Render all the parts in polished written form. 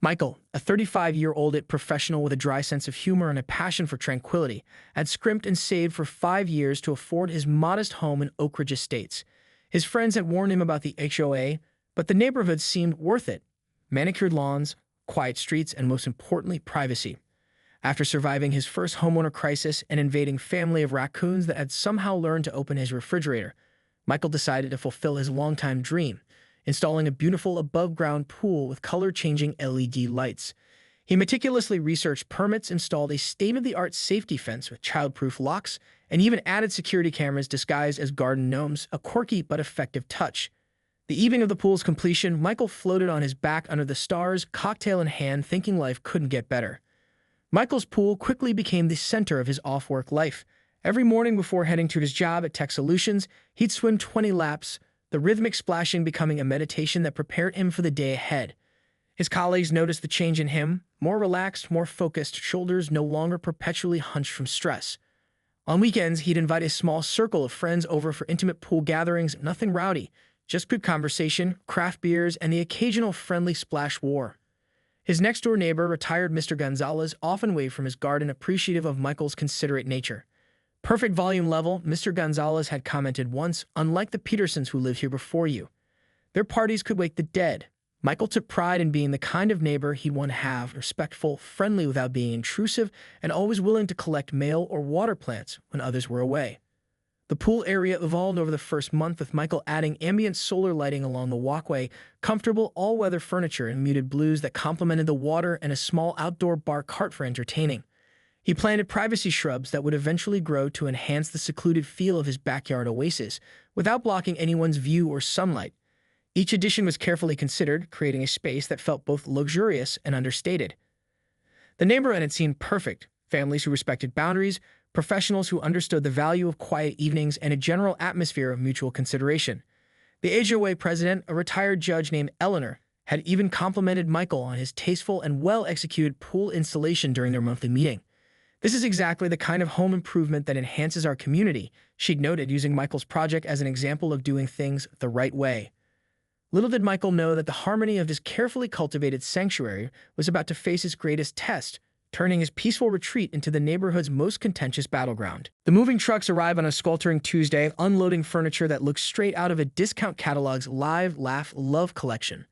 Michael, a 35-year-old professional with a dry sense of humor and a passion for tranquility, had scrimped and saved for 5 years to afford his modest home in Oak Ridge Estates. His friends had warned him about the HOA, but the neighborhood seemed worth it. Manicured lawns, quiet streets, and most importantly, privacy. After surviving his first homeowner crisis and invading family of raccoons that had somehow learned to open his refrigerator, Michael decided to fulfill his longtime dream, installing a beautiful above-ground pool with color-changing LED lights. He meticulously researched permits, installed a state-of-the-art safety fence with child-proof locks, and even added security cameras disguised as garden gnomes, a quirky but effective touch. The evening of the pool's completion, Michael floated on his back under the stars, cocktail in hand, thinking life couldn't get better. Michael's pool quickly became the center of his off-work life. Every morning before heading to his job at Tech Solutions, he'd swim 20 laps, the rhythmic splashing becoming a meditation that prepared him for the day ahead. His colleagues noticed the change in him, more relaxed, more focused, shoulders no longer perpetually hunched from stress. On weekends, he'd invite a small circle of friends over for intimate pool gatherings, nothing rowdy, just good conversation, craft beers, and the occasional friendly splash war. His next-door neighbor, retired Mr. Gonzalez, often waved from his garden, appreciative of Michael's considerate nature. Perfect volume level, Mr. Gonzalez had commented once, unlike the Petersons who lived here before you. Their parties could wake the dead. Michael took pride in being the kind of neighbor he'd want to have, respectful, friendly without being intrusive, and always willing to collect mail or water plants when others were away. The pool area evolved over the first month, with Michael adding ambient solar lighting along the walkway, comfortable all-weather furniture in muted blues that complemented the water, and a small outdoor bar cart for entertaining. He planted privacy shrubs that would eventually grow to enhance the secluded feel of his backyard oasis, without blocking anyone's view or sunlight. Each addition was carefully considered, creating a space that felt both luxurious and understated. The neighborhood had seemed perfect: families who respected boundaries, professionals who understood the value of quiet evenings, and a general atmosphere of mutual consideration. The HOA president, a retired judge named Eleanor, had even complimented Michael on his tasteful and well-executed pool installation during their monthly meeting. "This is exactly the kind of home improvement that enhances our community," she'd noted, using Michael's project as an example of doing things the right way. Little did Michael know that the harmony of his carefully cultivated sanctuary was about to face its greatest test, turning his peaceful retreat into the neighborhood's most contentious battleground. The moving trucks arrive on a sweltering Tuesday, unloading furniture that looks straight out of a discount catalog's Live, Laugh, Love collection.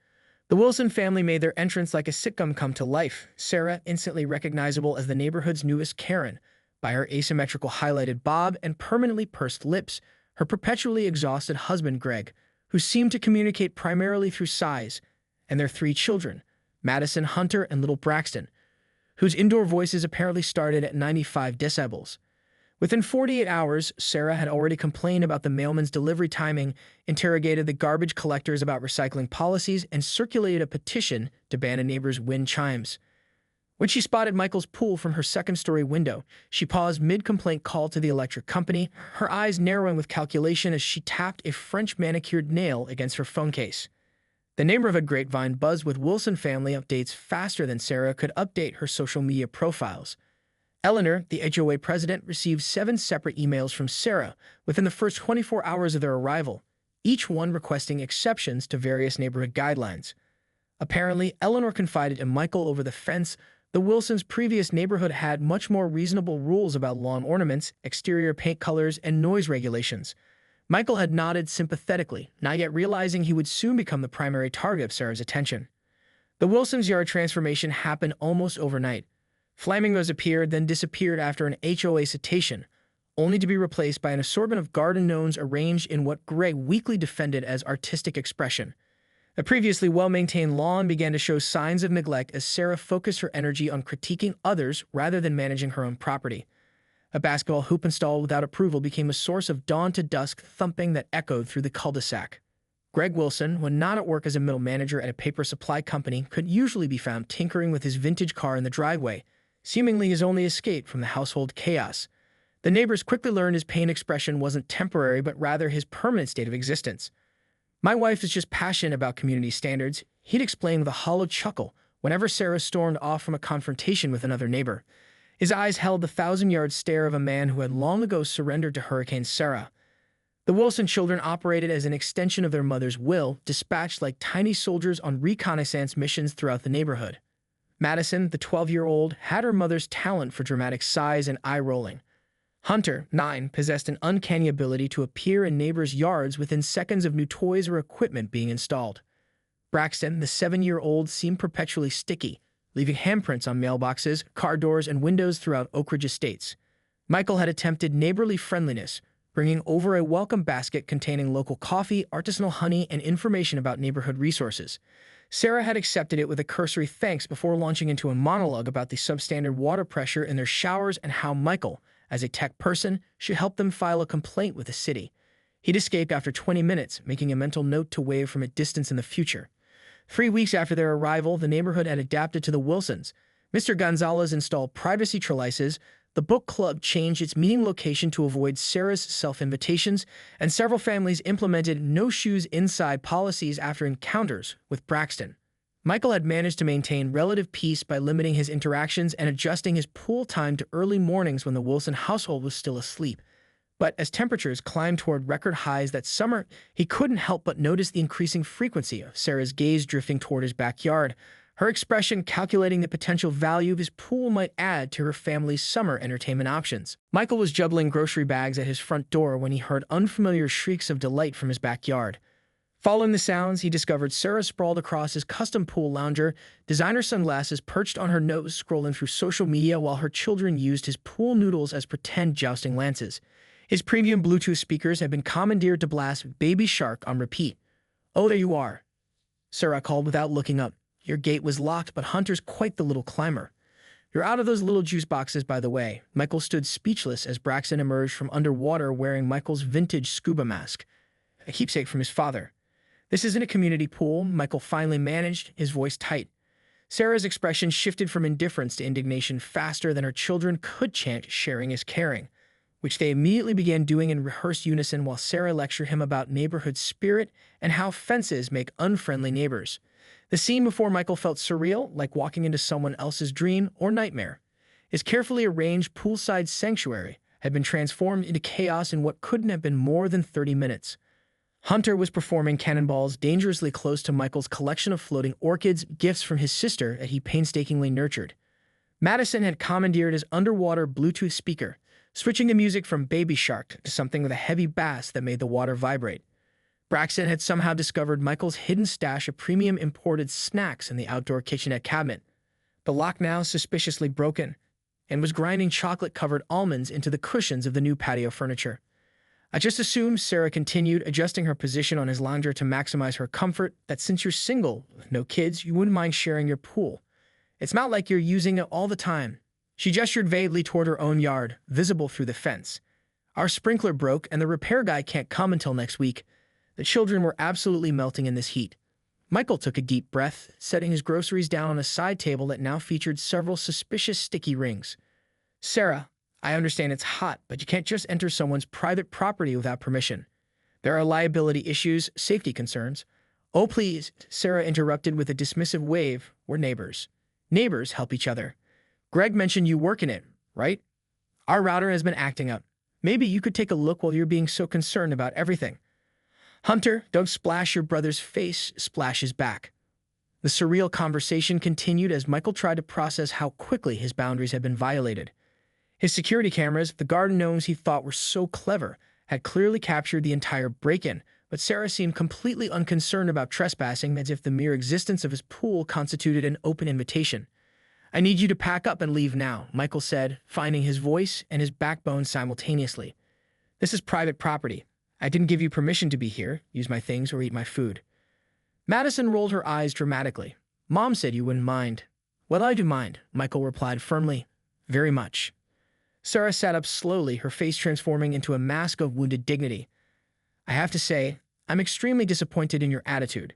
The Wilson family made their entrance like a sitcom come to life. Sarah, instantly recognizable as the neighborhood's newest Karen, by her asymmetrical highlighted bob and permanently pursed lips, her perpetually exhausted husband Greg, who seemed to communicate primarily through sighs, and their 3 children, Madison, Hunter, and little Braxton, whose indoor voices apparently started at 95 decibels. Within 48 hours, Sarah had already complained about the mailman's delivery timing, interrogated the garbage collectors about recycling policies, and circulated a petition to ban a neighbor's wind chimes. When she spotted Michael's pool from her second-story window, she paused mid-complaint call to the electric company, her eyes narrowing with calculation as she tapped a French manicured nail against her phone case. The neighborhood grapevine buzzed with Wilson family updates faster than Sarah could update her social media profiles. Eleanor, the HOA president, received 7 separate emails from Sarah within the first 24 hours of their arrival, each one requesting exceptions to various neighborhood guidelines. Apparently, Eleanor confided in Michael over the fence. The Wilsons' previous neighborhood had much more reasonable rules about lawn ornaments, exterior paint colors, and noise regulations. Michael had nodded sympathetically, not yet realizing he would soon become the primary target of Sarah's attention. The Wilsons' yard transformation happened almost overnight. Flamingos appeared, then disappeared after an HOA citation, only to be replaced by an assortment of garden gnomes arranged in what Greg weakly defended as artistic expression. The previously well-maintained lawn began to show signs of neglect as Sarah focused her energy on critiquing others rather than managing her own property. A basketball hoop installed without approval became a source of dawn-to-dusk thumping that echoed through the cul-de-sac. Greg Wilson, when not at work as a middle manager at a paper supply company, could usually be found tinkering with his vintage car in the driveway, seemingly his only escape from the household chaos. The neighbors quickly learned his pain expression wasn't temporary, but rather his permanent state of existence. "My wife is just passionate about community standards," he'd explain with a hollow chuckle whenever Sarah stormed off from a confrontation with another neighbor. His eyes held the 1,000-yard stare of a man who had long ago surrendered to Hurricane Sarah. The Wilson children operated as an extension of their mother's will, dispatched like tiny soldiers on reconnaissance missions throughout the neighborhood. Madison, the 12-year-old, had her mother's talent for dramatic sighs and eye-rolling. Hunter, 9, possessed an uncanny ability to appear in neighbors' yards within seconds of new toys or equipment being installed. Braxton, the 7-year-old, seemed perpetually sticky, leaving handprints on mailboxes, car doors, and windows throughout Oak Ridge estates. Michael had attempted neighborly friendliness, bringing over a welcome basket containing local coffee, artisanal honey, and information about neighborhood resources. Sarah had accepted it with a cursory thanks before launching into a monologue about the substandard water pressure in their showers and how Michael, as a tech person, should help them file a complaint with the city. He'd escaped after 20 minutes, making a mental note to wave from a distance in the future. 3 weeks after their arrival, the neighborhood had adapted to the Wilsons. Mr. Gonzalez installed privacy trellises, the book club changed its meeting location to avoid Sarah's self-invitations, and several families implemented no-shoes inside policies after encounters with Braxton. Michael had managed to maintain relative peace by limiting his interactions and adjusting his pool time to early mornings when the Wilson household was still asleep. But as temperatures climbed toward record highs that summer, he couldn't help but notice the increasing frequency of Sarah's gaze drifting toward his backyard, her expression calculating the potential value his pool might add to her family's summer entertainment options. Michael was juggling grocery bags at his front door when he heard unfamiliar shrieks of delight from his backyard. Following the sounds, he discovered Sarah sprawled across his custom pool lounger, designer sunglasses perched on her nose, scrolling through social media while her children used his pool noodles as pretend jousting lances. His premium Bluetooth speakers had been commandeered to blast Baby Shark on repeat. "Oh, there you are," Sarah called without looking up. "Your gate was locked, but Hunter's quite the little climber." "You're out of those little juice boxes, by the way." Michael stood speechless as Braxton emerged from underwater wearing Michael's vintage scuba mask, a keepsake from his father. "This isn't a community pool," Michael finally managed, his voice tight. Sarah's expression shifted from indifference to indignation faster than her children could chant "sharing is caring," which they immediately began doing in rehearsed unison while Sarah lectured him about neighborhood spirit and how fences make unfriendly neighbors. The scene before Michael felt surreal, like walking into someone else's dream or nightmare. His carefully arranged poolside sanctuary had been transformed into chaos in what couldn't have been more than 30 minutes. Hunter was performing cannonballs dangerously close to Michael's collection of floating orchids, gifts from his sister that he painstakingly nurtured. Madison had commandeered his underwater Bluetooth speaker, switching the music from Baby Shark to something with a heavy bass that made the water vibrate. Braxton had somehow discovered Michael's hidden stash of premium imported snacks in the outdoor kitchenette cabinet, the lock now suspiciously broken, and was grinding chocolate-covered almonds into the cushions of the new patio furniture. "I just assumed," Sarah continued, adjusting her position on his lounger to maximize her comfort, "that since you're single, with no kids, you wouldn't mind sharing your pool. It's not like you're using it all the time." She gestured vaguely toward her own yard, visible through the fence. "Our sprinkler broke, and the repair guy can't come until next week." The children were absolutely melting in this heat. Michael took a deep breath, setting his groceries down on a side table that now featured several suspicious sticky rings. "Sarah, I understand it's hot, but you can't just enter someone's private property without permission. There are liability issues, safety concerns." "Oh, please," Sarah interrupted with a dismissive wave. "We're neighbors. Neighbors help each other. Greg mentioned you work in it, right? Our router has been acting up. Maybe you could take a look while you're being so concerned about everything." "Hunter, don't splash your brother's face," splashes back. The surreal conversation continued as Michael tried to process how quickly his boundaries had been violated. His security cameras, the garden gnomes he thought were so clever, had clearly captured the entire break-in, but Sarah seemed completely unconcerned about trespassing, as if the mere existence of his pool constituted an open invitation. "I need you to pack up and leave now," Michael said, finding his voice and his backbone simultaneously. "This is private property. I didn't give you permission to be here, use my things, or eat my food." Madison rolled her eyes dramatically. "Mom said you wouldn't mind." "Well, I do mind," Michael replied firmly. "Very much." Sarah sat up slowly, her face transforming into a mask of wounded dignity. "I have to say, I'm extremely disappointed in your attitude.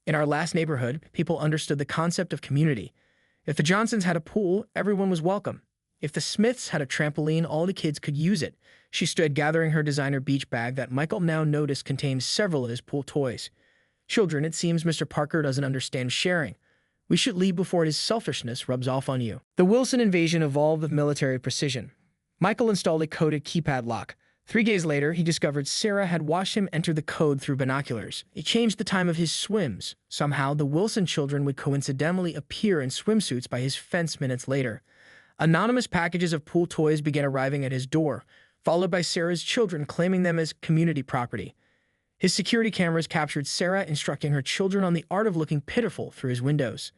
In our last neighborhood, people understood the concept of community. If the Johnsons had a pool, everyone was welcome. If the Smiths had a trampoline, all the kids could use it." She stood gathering her designer beach bag that Michael now noticed contained several of his pool toys. "Children, it seems Mr. Parker doesn't understand sharing. We should leave before his selfishness rubs off on you." The Wilson invasion evolved with military precision. Michael installed a coded keypad lock, 3 days later, he discovered Sarah had watched him enter the code through binoculars. It changed the time of his swims. Somehow, the Wilson children would coincidentally appear in swimsuits by his fence minutes later. Anonymous packages of pool toys began arriving at his door, followed by Sarah's children claiming them as community property. His security cameras captured Sarah instructing her children on the art of looking pitiful through his windows.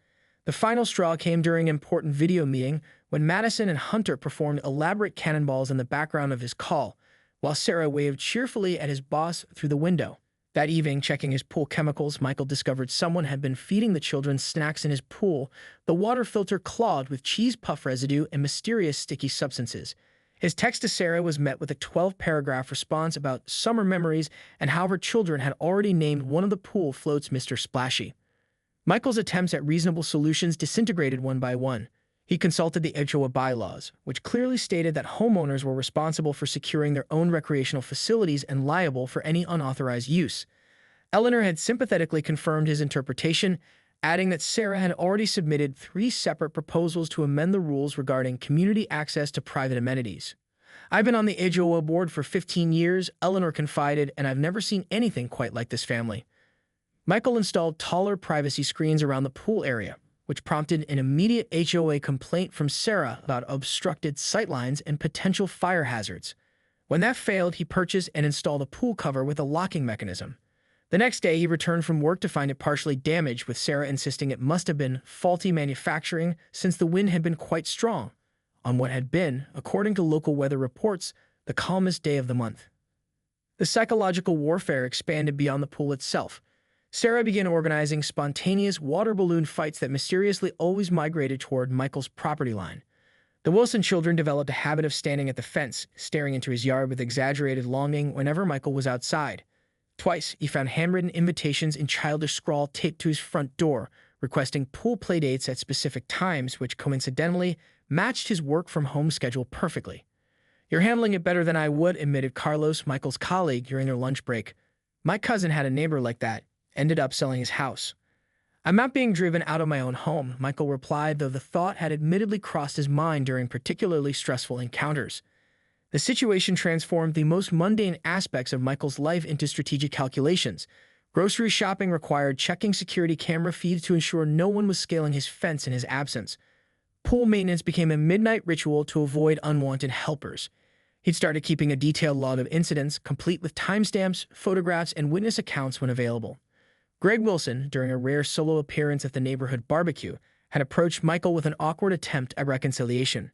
The final straw came during an important video meeting when Madison and Hunter performed elaborate cannonballs in the background of his call, while Sarah waved cheerfully at his boss through the window. That evening, checking his pool chemicals, Michael discovered someone had been feeding the children snacks in his pool, the water filter clogged with cheese puff residue and mysterious sticky substances. His text to Sarah was met with a 12-paragraph response about summer memories and how her children had already named one of the pool floats Mr. Splashy. Michael's attempts at reasonable solutions disintegrated one by one. He consulted the HOA bylaws, which clearly stated that homeowners were responsible for securing their own recreational facilities and liable for any unauthorized use. Eleanor had sympathetically confirmed his interpretation, adding that Sarah had already submitted 3 separate proposals to amend the rules regarding community access to private amenities. "I've been on the HOA board for 15 years, Eleanor confided, and I've never seen anything quite like this family." Michael installed taller privacy screens around the pool area, which prompted an immediate HOA complaint from Sarah about obstructed sightlines and potential fire hazards. When that failed, he purchased and installed a pool cover with a locking mechanism. The next day, he returned from work to find it partially damaged, with Sarah insisting it must have been faulty manufacturing since the wind had been quite strong, on what had been, according to local weather reports, the calmest day of the month. The psychological warfare expanded beyond the pool itself. Sarah began organizing spontaneous water balloon fights that mysteriously always migrated toward Michael's property line. The Wilson children developed a habit of standing at the fence, staring into his yard with exaggerated longing whenever Michael was outside. Twice, he found handwritten invitations in childish scrawl taped to his front door, requesting pool playdates at specific times, which coincidentally matched his work-from-home schedule perfectly. "You're handling it better than I would," admitted Carlos, Michael's colleague, during their lunch break. "My cousin had a neighbor like that. Ended up selling his house." "I'm not being driven out of my own home," Michael replied, though the thought had admittedly crossed his mind during particularly stressful encounters. The situation transformed the most mundane aspects of Michael's life into strategic calculations. Grocery shopping required checking security camera feeds to ensure no one was scaling his fence in his absence. Pool maintenance became a midnight ritual to avoid unwanted helpers. He'd started keeping a detailed log of incidents, complete with timestamps, photographs, and witness accounts when available. Greg Wilson, during a rare solo appearance at the neighborhood barbecue, had approached Michael with an awkward attempt at reconciliation.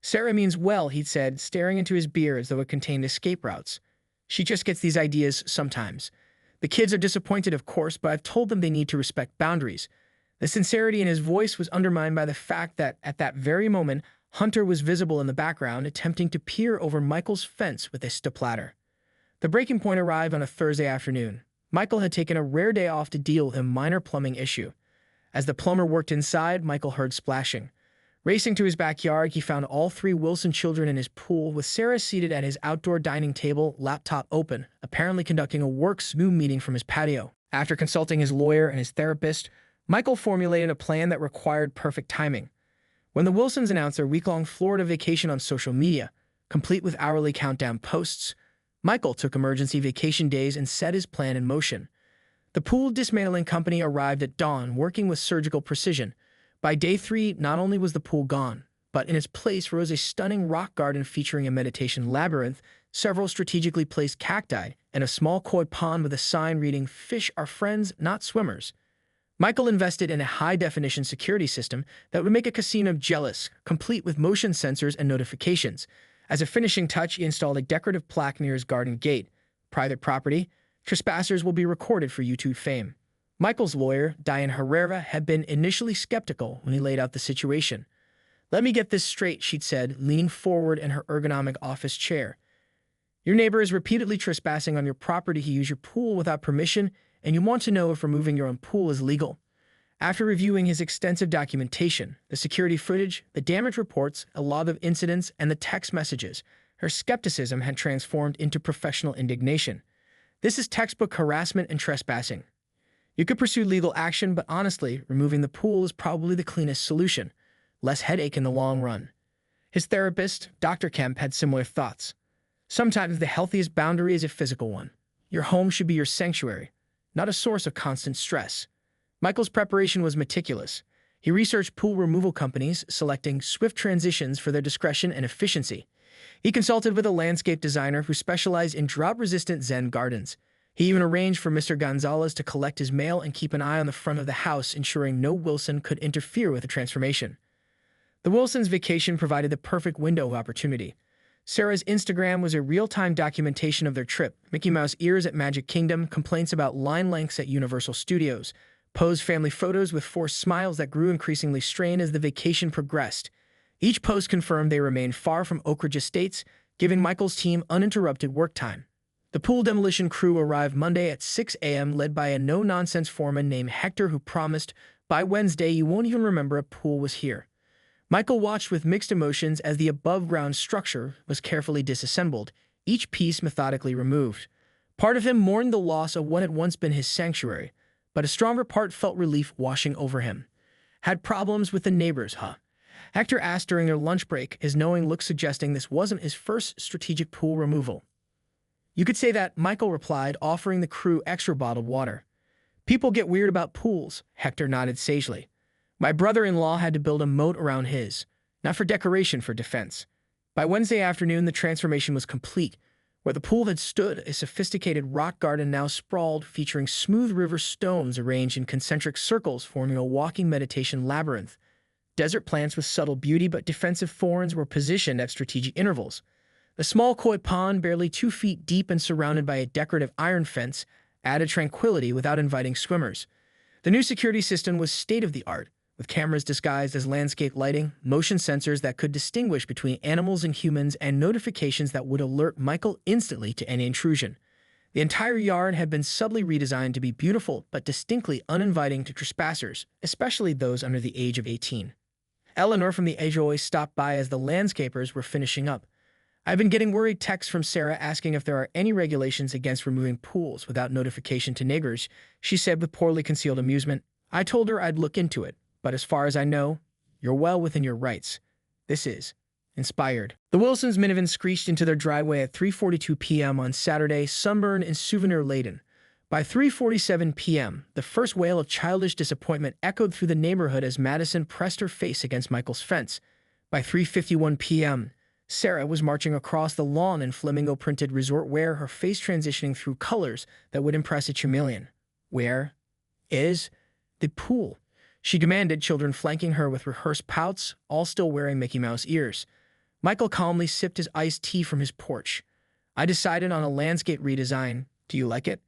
"Sarah means well," he'd said, staring into his beer as though it contained escape routes. "She just gets these ideas sometimes. The kids are disappointed, of course, but I've told them they need to respect boundaries." The sincerity in his voice was undermined by the fact that, at that very moment, Hunter was visible in the background, attempting to peer over Michael's fence with a stepladder. The breaking point arrived on a Thursday afternoon. Michael had taken a rare day off to deal with a minor plumbing issue. As the plumber worked inside, Michael heard splashing. Racing to his backyard, he found all 3 Wilson children in his pool, with Sarah seated at his outdoor dining table, laptop open, apparently conducting a work Zoom meeting from his patio. After consulting his lawyer and his therapist, Michael formulated a plan that required perfect timing. When the Wilsons announced their week-long Florida vacation on social media, complete with hourly countdown posts, Michael took emergency vacation days and set his plan in motion. The pool dismantling company arrived at dawn, working with surgical precision. By day 3, not only was the pool gone, but in its place rose a stunning rock garden featuring a meditation labyrinth, several strategically placed cacti, and a small koi pond with a sign reading, "Fish are friends, not swimmers." Michael invested in a high-definition security system that would make a casino jealous, complete with motion sensors and notifications. As a finishing touch, he installed a decorative plaque near his garden gate. "Private property. Trespassers will be recorded for YouTube fame." Michael's lawyer, Diane Herrera, had been initially skeptical when he laid out the situation. "Let me get this straight," she'd said, leaning forward in her ergonomic office chair. "Your neighbor is repeatedly trespassing on your property to use your pool without permission, and you want to know if removing your own pool is legal." After reviewing his extensive documentation, the security footage, the damage reports, a log of incidents, and the text messages, her skepticism had transformed into professional indignation. "This is textbook harassment and trespassing. You could pursue legal action, but honestly, removing the pool is probably the cleanest solution. Less headache in the long run." His therapist, Dr. Kemp, had similar thoughts. Sometimes the healthiest boundary is a physical one. Your home should be your sanctuary, not a source of constant stress. Michael's preparation was meticulous. He researched pool removal companies, selecting swift transitions for their discretion and efficiency. He consulted with a landscape designer who specialized in drought-resistant Zen gardens. He even arranged for Mr. Gonzalez to collect his mail and keep an eye on the front of the house, ensuring no Wilson could interfere with the transformation. The Wilsons' vacation provided the perfect window of opportunity. Sarah's Instagram was a real-time documentation of their trip. Mickey Mouse ears at Magic Kingdom, complaints about line lengths at Universal Studios, posed family photos with forced smiles that grew increasingly strained as the vacation progressed. Each post confirmed they remained far from Oak Ridge Estates, giving Michael's team uninterrupted work time. The pool demolition crew arrived Monday at 6 a.m. led by a no-nonsense foreman named Hector who promised, "By Wednesday you won't even remember a pool was here." Michael watched with mixed emotions as the above-ground structure was carefully disassembled, each piece methodically removed. Part of him mourned the loss of what had once been his sanctuary, but a stronger part felt relief washing over him. "Had problems with the neighbors, huh?" Hector asked during their lunch break, his knowing look suggesting this wasn't his first strategic pool removal. "You could say that," Michael replied, offering the crew extra bottled water. "People get weird about pools," Hector nodded sagely. "My brother-in-law had to build a moat around his, not for decoration, for defense." By Wednesday afternoon, the transformation was complete. Where the pool had stood, a sophisticated rock garden now sprawled, featuring smooth river stones arranged in concentric circles, forming a walking meditation labyrinth. Desert plants with subtle beauty but defensive thorns were positioned at strategic intervals. The small koi pond, barely 2 feet deep and surrounded by a decorative iron fence, added tranquility without inviting swimmers. The new security system was state-of-the-art, with cameras disguised as landscape lighting, motion sensors that could distinguish between animals and humans, and notifications that would alert Michael instantly to any intrusion. The entire yard had been subtly redesigned to be beautiful but distinctly uninviting to trespassers, especially those under the age of 18. Eleanor from the HOA stopped by as the landscapers were finishing up. "I've been getting worried texts from Sarah asking if there are any regulations against removing pools without notification to neighbors," she said with poorly concealed amusement. "I told her I'd look into it, but as far as I know, you're well within your rights. This is inspired." The Wilsons' minivan screeched into their driveway at 3:42 p.m. on Saturday, sunburned and souvenir-laden. By 3:47 p.m., the first wail of childish disappointment echoed through the neighborhood as Madison pressed her face against Michael's fence. By 3:51 p.m., Sarah was marching across the lawn in flamingo-printed resort wear, her face transitioning through colors that would impress a chameleon. "Where is the pool?" she demanded, children flanking her with rehearsed pouts, all still wearing Mickey Mouse ears. Michael calmly sipped his iced tea from his porch. "I decided on a landscape redesign. Do you like it?"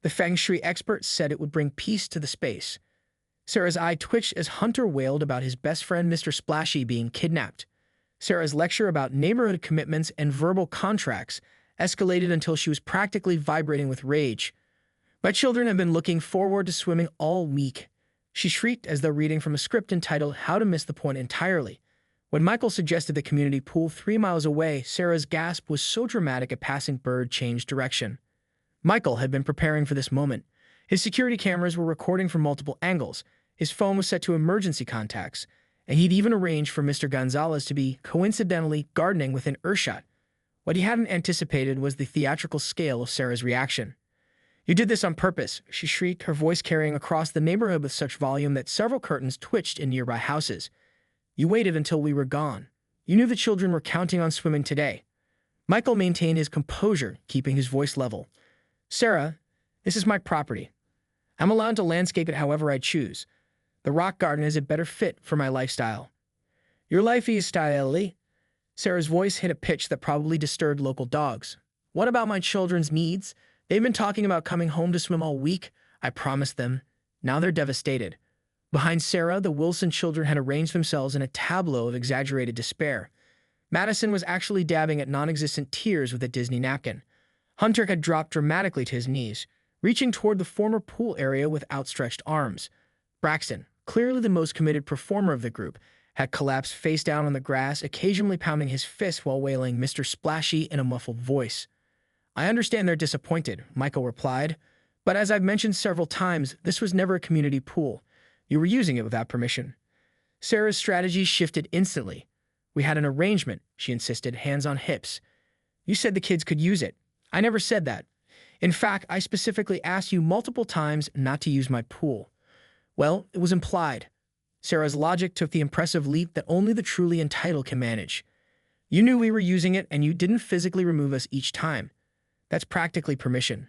The feng shui expert said it would bring peace to the space. Sarah's eye twitched as Hunter wailed about his best friend Mr. Splashy being kidnapped. Sarah's lecture about neighborhood commitments and verbal contracts escalated until she was practically vibrating with rage. "My children have been looking forward to swimming all week," she shrieked as though reading from a script entitled "How to Miss the Point Entirely." When Michael suggested the community pool 3 miles away, Sarah's gasp was so dramatic a passing bird changed direction. Michael had been preparing for this moment. His security cameras were recording from multiple angles, his phone was set to emergency contacts, and he'd even arranged for Mr. Gonzalez to be, coincidentally, gardening within earshot. What he hadn't anticipated was the theatrical scale of Sarah's reaction. "You did this on purpose," she shrieked, her voice carrying across the neighborhood with such volume that several curtains twitched in nearby houses. "You waited until we were gone. You knew the children were counting on swimming today." Michael maintained his composure, keeping his voice level. "Sarah, this is my property. I'm allowed to landscape it however I choose. The rock garden is a better fit for my lifestyle." "Your lifestyle?" Sarah's voice hit a pitch that probably disturbed local dogs. "What about my children's needs? They've been talking about coming home to swim all week. I promised them. Now they're devastated." Behind Sarah, the Wilson children had arranged themselves in a tableau of exaggerated despair. Madison was actually dabbing at non-existent tears with a Disney napkin. Hunter had dropped dramatically to his knees, reaching toward the former pool area with outstretched arms. Braxton, clearly the most committed performer of the group, had collapsed face down on the grass, occasionally pounding his fist while wailing Mr. Splashy in a muffled voice. "I understand they're disappointed," Michael replied, "but as I've mentioned several times, this was never a community pool. You were using it without permission." Sarah's strategy shifted instantly. "We had an arrangement," she insisted, hands on hips. You said the kids could use it. I never said that. In fact, I specifically asked you multiple times not to use my pool. Well, it was implied. Sarah's logic took the impressive leap that only the truly entitled can manage. You knew we were using it, and you didn't physically remove us each time. That's practically permission.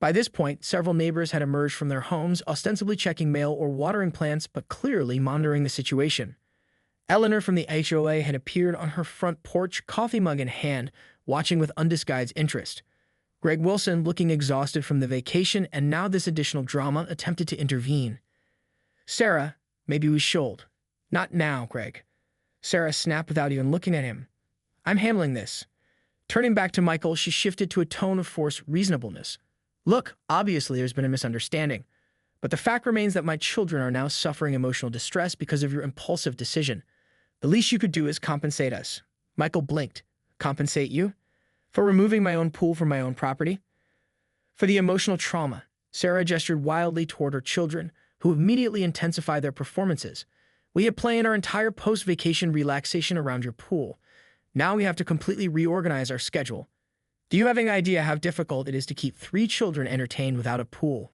By this point, several neighbors had emerged from their homes, ostensibly checking mail or watering plants, but clearly monitoring the situation. Eleanor from the HOA had appeared on her front porch, coffee mug in hand, watching with undisguised interest. Greg Wilson, looking exhausted from the vacation and now this additional drama, attempted to intervene. Sarah, maybe we should. Not now, Greg. Sarah snapped without even looking at him. I'm handling this. Turning back to Michael, she shifted to a tone of forced reasonableness. Look, obviously there's been a misunderstanding, but the fact remains that my children are now suffering emotional distress because of your impulsive decision. The least you could do is compensate us. Michael blinked. Compensate you? For removing my own pool from my own property? For the emotional trauma. Sarah gestured wildly toward her children, who immediately intensified their performances. We had planned our entire post-vacation relaxation around your pool. Now we have to completely reorganize our schedule. Do you have any idea how difficult it is to keep 3 children entertained without a pool?